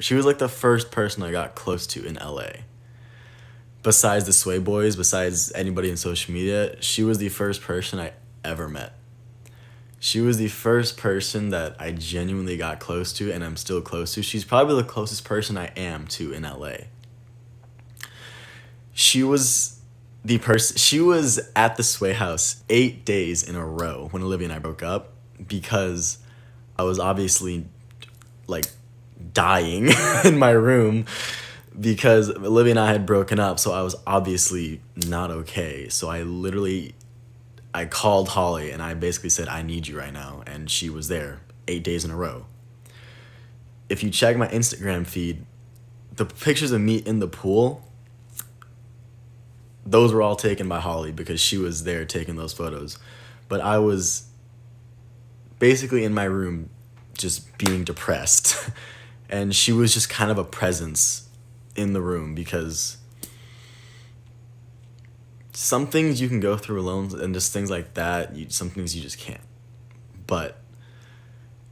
she was like the first person I got close to in LA. Besides the Sway Boys, besides anybody in social media, she was the first person I ever met. She was the first person that I genuinely got close to and I'm still close to. She's probably the closest person I am to in LA. She was she was at the Sway House 8 days in a row when Olivia and I broke up because I was obviously like dying in my room because Olivia and I had broken up, so I was obviously not okay. So I called Holly and I basically said, I need you right now. And she was there 8 days in a row. If you check my Instagram feed, the pictures of me in the pool, those were all taken by Holly because she was there taking those photos. But I was basically in my room just being depressed. And she was just kind of a presence in the room because some things you can go through alone and just things like that, some things you just can't. But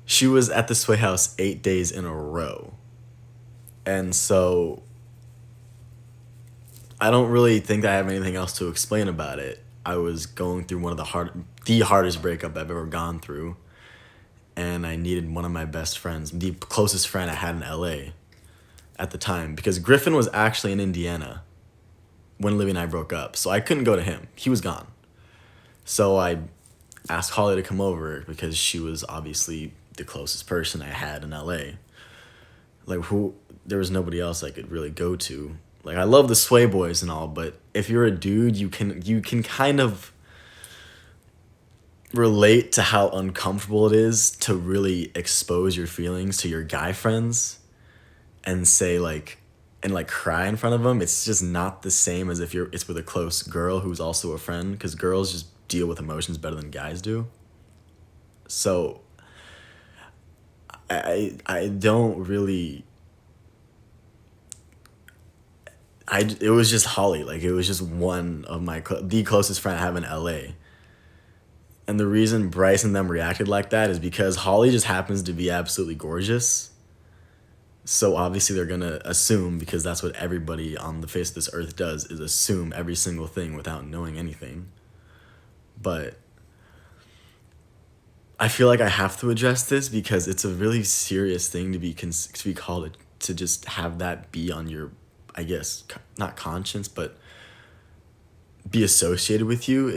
she was at the Sway House 8 days in a row. And so I don't really think I have anything else to explain about it. I was going through one of the hardest breakup I've ever gone through. And I needed one of my best friends, the closest friend I had in LA at the time, because Griffin was actually in Indiana when Olivia and I broke up, so I couldn't go to him. He was gone. So I asked Holly to come over because she was obviously the closest person I had in LA. There was nobody else I could really go to. Like, I love the Sway Boys and all, but if you're a dude, you can kind of relate to how uncomfortable it is to really expose your feelings to your guy friends and say and cry in front of them. It's just not the same as if it's with a close girl who's also a friend, because girls just deal with emotions better than guys do. So I don't really it was just Holly. Like, it was just one of the closest friend I have in LA. And the reason Bryce and them reacted like that is because Holly just happens to be absolutely gorgeous. So obviously they're going to assume, because that's what everybody on the face of this earth does, is assume every single thing without knowing anything. But I feel like I have to address this because it's a really serious thing to be called to just have that be on your, I guess, not conscience, but be associated with you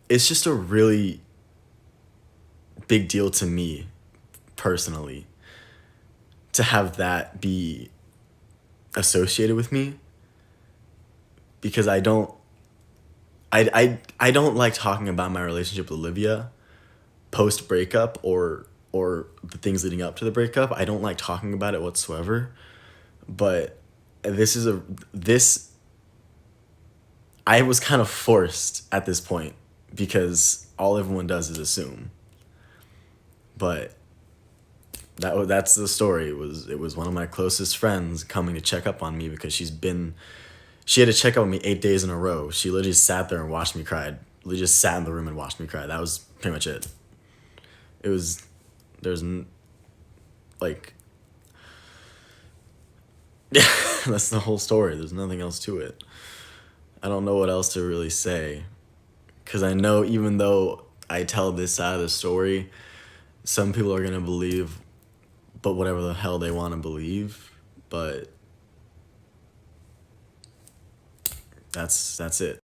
it's just a really big deal to me personally to have that be associated with me, because I don't like talking about my relationship with Olivia post breakup or the things leading up to the breakup. I don't like talking about it whatsoever. But I was kind of forced at this point because all everyone does is assume. But that's the story. It was one of my closest friends coming to check up on me because she had to check up on me 8 days in a row. She literally sat there and watched me cry. Literally just sat in the room and watched me cry. That was pretty much it. Like, yeah, that's the whole story. There's nothing else to it. I don't know what else to really say. Because I know even though I tell this side of the story, some people are going to believe but whatever the hell they want to believe. But that's it.